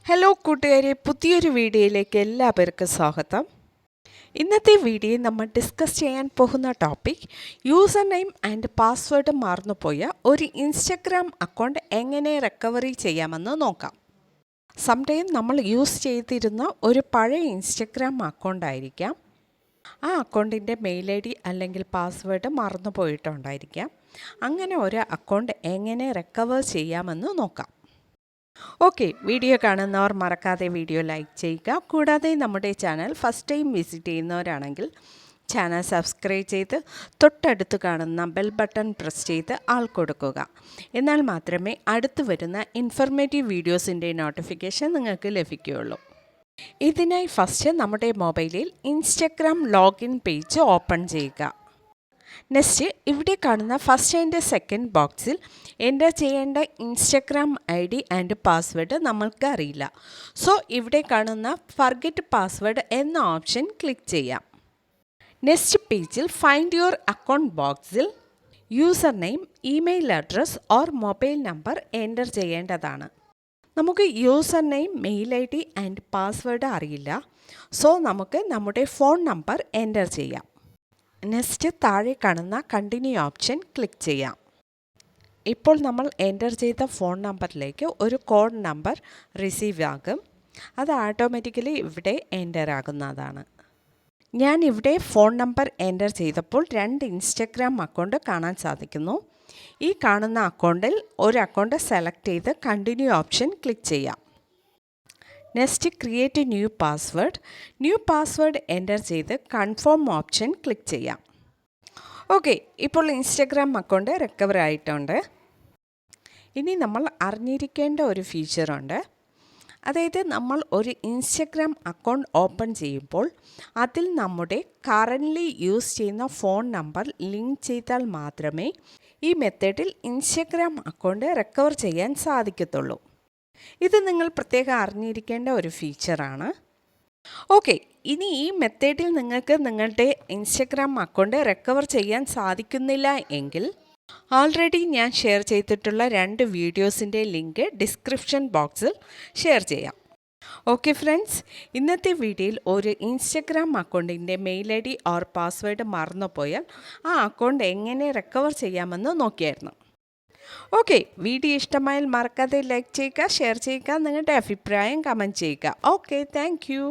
Hello കൂട്ടുകാരെ, പുതിയൊരു വീഡിയോയിലേക്ക് എല്ലാവർക്കും സ്വാഗതം. ഇന്നത്തെ വീഡിയോയിൽ നമ്മൾ ഡിസ്കസ് ചെയ്യാൻ പോകുന്ന topic user name and password മറന്നുപോയ ഒരു ഇൻസ്റ്റഗ്രാം അക്കൗണ്ട് എങ്ങനെ റിക്കവറി ചെയ്യാമെന്ന് നോക്കാം. സംടൈം നമ്മൾ യൂസ് ചെയ്തിരുന്ന ഒരു പഴയ ഇൻസ്റ്റഗ്രാം അക്കൗണ്ട് ആയിരിക്കാം. ആ അക്കൗണ്ടിൻ്റെ മെയിൽ ഐ ഡി അല്ലെങ്കിൽ പാസ്വേഡ് മറന്നു പോയിട്ടുണ്ടായിരിക്കാം. അങ്ങനെ ഒരു അക്കൗണ്ട് എങ്ങനെ റിക്കവർ ചെയ്യാമെന്ന് നോക്കാം. ഓക്കെ, വീഡിയോ കാണുന്നവർ മറക്കാതെ വീഡിയോ ലൈക്ക് ചെയ്യുക. കൂടാതെ നമ്മുടെ ചാനൽ ഫസ്റ്റ് ടൈം വിസിറ്റ് ചെയ്യുന്നവരാണെങ്കിൽ ചാനൽ സബ്സ്ക്രൈബ് ചെയ്ത് തൊട്ടടുത്ത് കാണുന്ന ബെൽ ബട്ടൺ പ്രസ് ചെയ്ത് ആൾ കൊടുക്കുക. എന്നാൽ മാത്രമേ അടുത്ത് വരുന്ന ഇൻഫർമേറ്റീവ് വീഡിയോസിൻ്റെ നോട്ടിഫിക്കേഷൻ നിങ്ങൾക്ക് ലഭിക്കുകയുള്ളൂ. ഇതിനായി ഫസ്റ്റ് നമ്മുടെ മൊബൈലിൽ ഇൻസ്റ്റഗ്രാം ലോഗിൻ പേജ് ഓപ്പൺ ചെയ്യുക. നെക്സ്റ്റ് ഇവിടെ കാണുന്ന ഫസ്റ്റ് ആൻഡ് സെക്കൻഡ് ബോക്സിൽ എൻ്റർ ചെയ്യേണ്ട Instagram I D and password നമ്മൾക്ക് അറിയില്ല. സോ ഇവിടെ കാണുന്ന ഫർഗെറ്റ് പാസ്വേഡ് എന്ന ഓപ്ഷൻ ക്ലിക്ക് ചെയ്യാം. നെക്സ്റ്റ് പേജിൽ ഫൈൻഡ് യുവർ അക്കൗണ്ട് ബോക്സിൽ user name, email address or mobile number enter ചെയ്യേണ്ടതാണ്. നമുക്ക് user name, mail I D and password അറിയില്ല. സോ നമുക്ക് നമ്മുടെ ഫോൺ നമ്പർ എൻ്റർ ചെയ്യാം. നെക്സ്റ്റ് താഴെ കാണുന്ന കണ്ടിന്യൂ ഓപ്ഷൻ ക്ലിക്ക് ചെയ്യാം. ഇപ്പോൾ നമ്മൾ എൻ്റർ ചെയ്ത ഫോൺ നമ്പറിലേക്ക് ഒരു കോഡ് നമ്പർ റിസീവ് ആകും. അത് ഓട്ടോമാറ്റിക്കലി ഇവിടെ എൻ്റർ ആകുന്നതാണ്. ഞാൻ ഇവിടെ ഫോൺ നമ്പർ എൻ്റർ ചെയ്തപ്പോൾ 2 ഇൻസ്റ്റഗ്രാം അക്കൗണ്ട് കാണാൻ സാധിക്കുന്നു. ഈ കാണുന്ന അക്കൗണ്ടിൽ ഒരു അക്കൗണ്ട് സെലക്ട് ചെയ്ത് കണ്ടിന്യൂ ഓപ്ഷൻ ക്ലിക്ക് ചെയ്യാം. Next create new password enter ചെയ്ത് കൺഫേം ഓപ്ഷൻ ക്ലിക്ക് ചെയ്യാം. ഓക്കെ, ഇപ്പോൾ ഇൻസ്റ്റഗ്രാം അക്കൗണ്ട് റിക്കവർ ആയിട്ടുണ്ട്. ഇനി നമ്മൾ അറിഞ്ഞിരിക്കേണ്ട ഒരു ഫീച്ചറുണ്ട്. അതായത് നമ്മൾ ഒരു ഇൻസ്റ്റഗ്രാം അക്കൗണ്ട് ഓപ്പൺ ചെയ്യുമ്പോൾ അതിൽ നമ്മുടെ കറൻ്റ്ലി യൂസ് ചെയ്യുന്ന ഫോൺ നമ്പർ ലിങ്ക് ചെയ്താൽ മാത്രമേ ഈ മെത്തേഡിൽ ഇൻസ്റ്റഗ്രാം അക്കൗണ്ട് റിക്കവർ ചെയ്യാൻ സാധിക്കത്തുള്ളൂ. ഇത് നിങ്ങൾ പ്രത്യേകം അറിഞ്ഞിരിക്കേണ്ട ഒരു ഫീച്ചറാണ്. ഓക്കെ, ഇനി ഈ മെത്തേഡിൽ നിങ്ങൾക്ക് നിങ്ങളുടെ ഇൻസ്റ്റഗ്രാം അക്കൗണ്ട് റിക്കവർ ചെയ്യാൻ സാധിക്കുന്നില്ല എങ്കിൽ ഓൾറെഡി ഞാൻ ഷെയർ ചെയ്തിട്ടുള്ള 2 വീഡിയോസിൻ്റെ ലിങ്ക് ഡിസ്ക്രിപ്ഷൻ ബോക്സിൽ ഷെയർ ചെയ്യാം. ഓക്കെ ഫ്രണ്ട്സ്, ഇന്നത്തെ വീഡിയോയിൽ ഒരു ഇൻസ്റ്റഗ്രാം അക്കൗണ്ടിൻ്റെ mail I D or password മറന്നുപോയാൽ ആ അക്കൗണ്ട് എങ്ങനെ റിക്കവർ ചെയ്യാമെന്ന് നോക്കിയായിരുന്നു. ഓക്കെ, വീഡിയോ ഇഷ്ടമായാൽ മറക്കാതെ ലൈക്ക് ചെയ്യുക, ഷെയർ ചെയ്യുക, നിങ്ങളുടെ അഭിപ്രായം കമൻറ്റ് ചെയ്യുക. Okay, thank you.